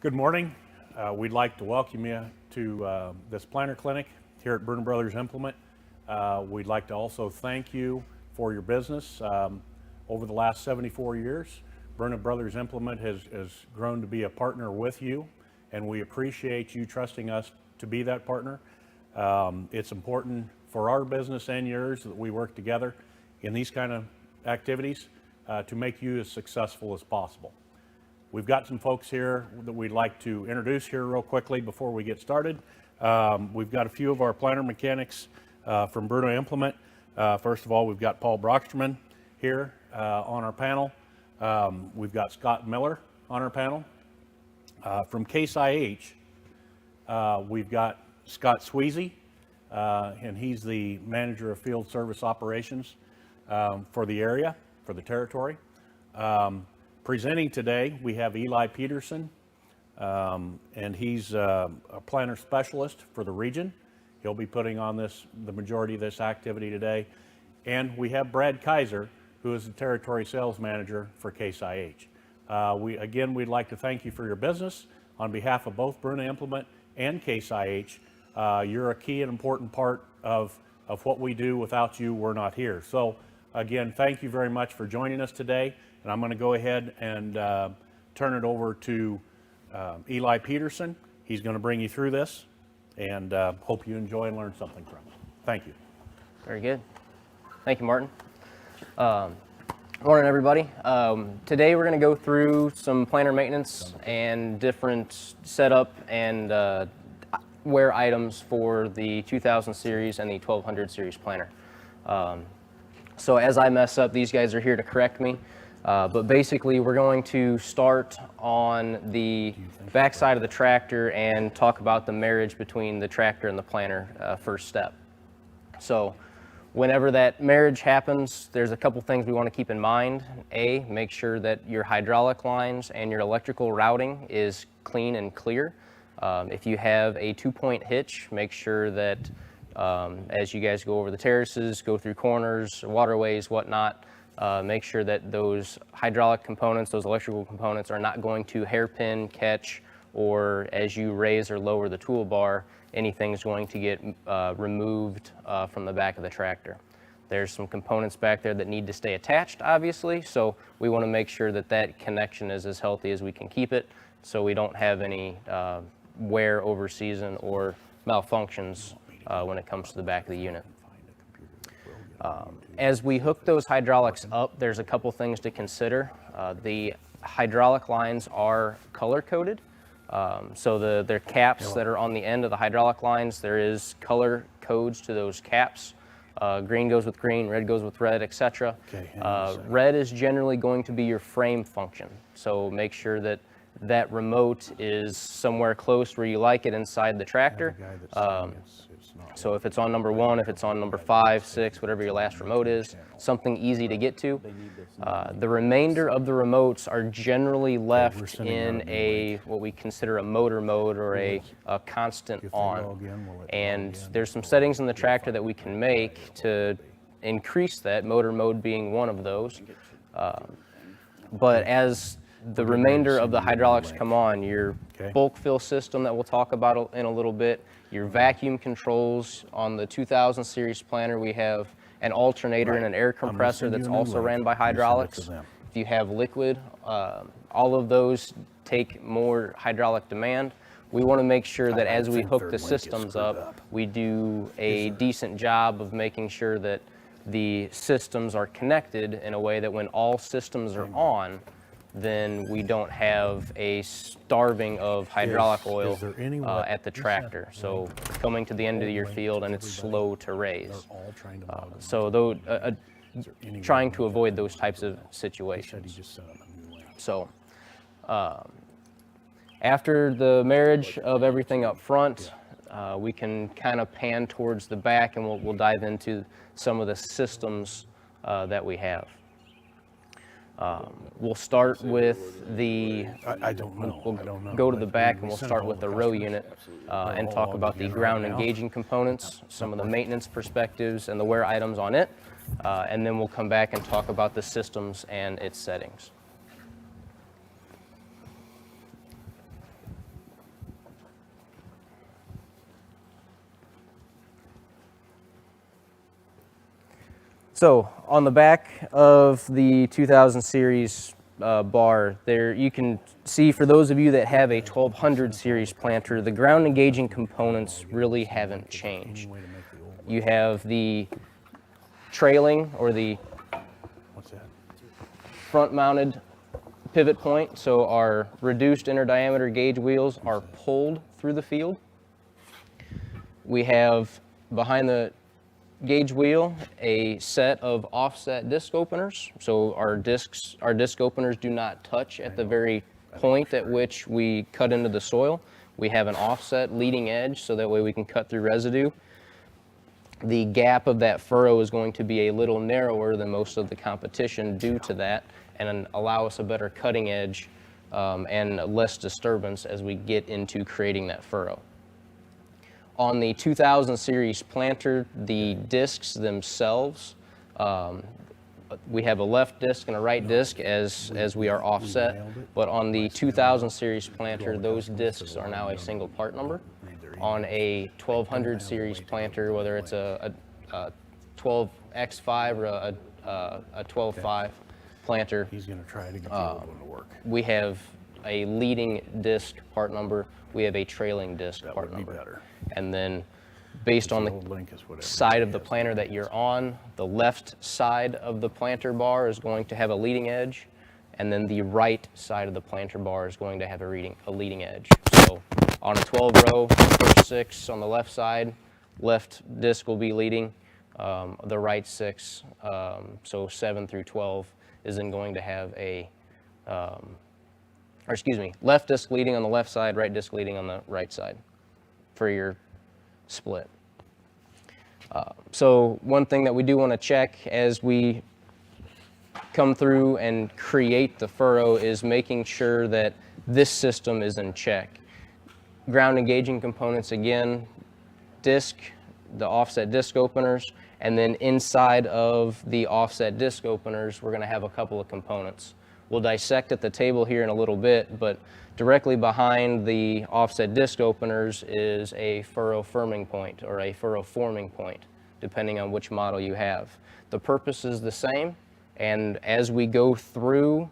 Good morning. We'd like to welcome you to this planter clinic here at Bruner Brothers Implement. We'd like to also thank you for your business. Over the last 74 years, Bruner Brothers Implement has grown to be a partner with you, and we appreciate you trusting us to be that partner. It's important for our business and yours that we work together in these kind of activities to make you as successful as possible. We've got some folks here that we'd like to introduce here real quickly before we get started. We've got a few of our planter mechanics from Bruner Implement. First of all, we've got Paul Brocksterman here on our panel. We've got Scott Miller on our panel. From Case IH, we've got Scott Sweezy, and he's the Manager of Field Service Operations for the area, for the territory. Presenting today, we have Eli Peterson, and he's a planter specialist for the region. He'll be putting on the majority of this activity today. And we have Brad Kaiser, who is the Territory Sales Manager for Case IH. We'd like to thank you for your business. On behalf of both Bruner Implement and Case IH, you're a key and important part of what we do. Without you, we're not here. So again, thank you very much for joining us today. And I'm going to go ahead and turn it over to Eli Peterson. He's going to bring you through this, and hope you enjoy and learn something from it. Thank you. Very good. Thank you, Martin. Morning, everybody. Today we're going to go through some planter maintenance and different setup and wear items for the 2000 series and the 1200 series planter. So as I mess up, these guys are here to correct me. But basically, we're going to start on the back side of the tractor and talk about the marriage between the tractor and the planter first step. So whenever that marriage happens, there's a couple things we want to keep in mind. A, make sure that your hydraulic lines and your electrical routing is clean and clear. If you have a 2-point hitch, make sure that as you guys go over the terraces, go through corners, waterways, whatnot, make sure that those hydraulic components, those electrical components are not going to hairpin, catch, or as you raise or lower the toolbar, anything's going to get removed from the back of the tractor. There's some components back there that need to stay attached, obviously, so we want to make sure that that connection is as healthy as we can keep it, so we don't have any wear over season or malfunctions when it comes to the back of the unit. As we hook those hydraulics up, there's a couple things to consider. The hydraulic lines are color-coded, so their caps that are on the end of the hydraulic lines, there is color codes to those caps. Green goes with green, red goes with red, etc. Red is generally going to be your frame function, so make sure that that remote is somewhere close where you like it inside the tractor. So if it's on number 1, if it's on number 5, 6, whatever your last remote is, something easy to get to. The remainder of the remotes are generally left in what we consider a motor mode or a constant on. And there's some settings in the tractor that we can make to increase that, motor mode being one of those. But as the remainder of the hydraulics come on, your bulk fill system that we'll talk about in a little bit, your vacuum controls. On the 2000 series planter, we have an alternator and an air compressor that's also ran by hydraulics. If you have liquid, all of those take more hydraulic demand. We want to make sure that as we hook the systems up, we do a decent job of making sure that the systems are connected in a way that when all systems are on, then we don't have a starving of hydraulic oil at the tractor. So coming to the end of your field and it's slow to raise. So trying to avoid those types of situations. So after the marriage of everything up front, we can kind of pan towards the back, and we'll dive into some of the systems that we have. We'll start with the, we'll go to the back and we'll start with the row unit and talk about the ground engaging components, some of the maintenance perspectives and the wear items on it, and then we'll come back and talk about the systems and its settings. So on the back of the 2000 series bar, there you can see, for those of you that have a 1200 series planter, the ground engaging components really haven't changed. You have the trailing, or the What's that? front mounted pivot point, so our reduced inner diameter gauge wheels are pulled through the field. We have behind the gauge wheel a set of offset disc openers, so our disc openers do not touch at the very point at which we cut into the soil. We have an offset leading edge, so that way we can cut through residue. The gap of that furrow is going to be a little narrower than most of the competition due to that, and allow us a better cutting edge and less disturbance as we get into creating that furrow. On the 2000 series planter, the discs themselves, we have a left disc and a right disc as we are offset, but on the 2000 series planter, those discs are now a single part number. On a 1200 series planter, whether it's a 12X5 or a 12.5 planter, He's going to try to get the old one to work. we have a leading disc part number, we have a trailing disc That part would be number. better. And then based on the Old link is whatever side it of the is. planter that you're on, the left side of the planter bar is going to have a leading edge, and then the right side of the planter bar is going to have a leading edge. So on a 12 row, first 6 on the left side, left disc will be leading. The right 6, so 7 through 12, is then going to have left disc leading on the left side, right disc leading on the right side for your split. So one thing that we do want to check as we come through and create the furrow is making sure that this system is in check. Ground engaging components, again, disc, the offset disc openers, and then inside of the offset disc openers, we're going to have a couple of components. We'll dissect at the table here in a little bit, but directly behind the offset disc openers is a furrow firming point, or a furrow forming point, depending on which model you have. The purpose is the same, and as we go through